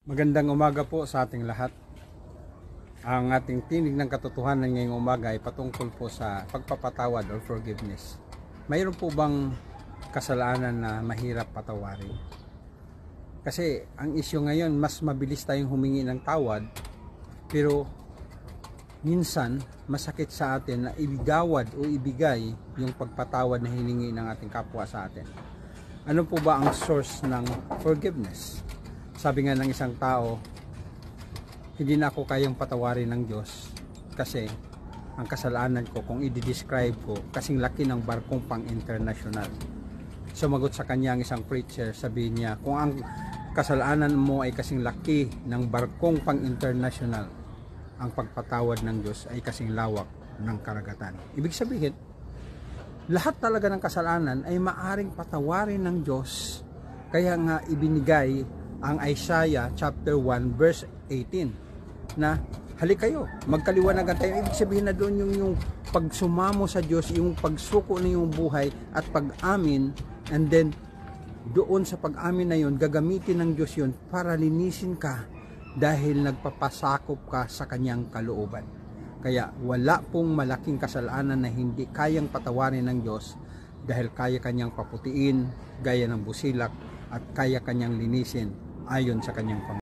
Magandang umaga po sa ating lahat. Ang ating tinig ng katotohanan ngayong umaga ay patungkol po sa pagpapatawad or forgiveness. Mayroon po bang kasalanan na mahirap patawarin? Kasi ang isyu ngayon, mas mabilis tayong humingi ng tawad, pero minsan masakit sa atin na ibigawad o ibigay yung pagpatawad na hiningi ng ating kapwa sa atin. Ano po ba ang source ng forgiveness? Sabi nga ng isang tao, hindi na ako kayang patawarin ng Diyos kasi ang kasalanan ko, kung i-describe ko, kasing laki ng barkong pang international. Sumagot sa kanya ang isang preacher, sabi niya, kung ang kasalanan mo ay kasing laki ng barkong pang international, ang pagpatawad ng Diyos ay kasing lawak ng karagatan. Ibig sabihin, lahat talaga ng kasalanan ay maaring patawarin ng Diyos. Kaya nga ibinigay ang Isaiah chapter 1 verse 18 na halik kayo, magkaliwanagan tayo. Ibig sabihin na doon yung pagsumamo sa Diyos, yung pagsuko na yung buhay at pag-amin, and then doon sa pag-amin na yun, gagamitin ng Diyos yun para linisin ka dahil nagpapasakop ka sa kanyang kalooban. Kaya wala pong malaking kasalanan na hindi kayang patawarin ng Diyos dahil kaya kanyang paputiin gaya ng busilak at kaya kanyang linisin ayon sa kanyang pamamagitan.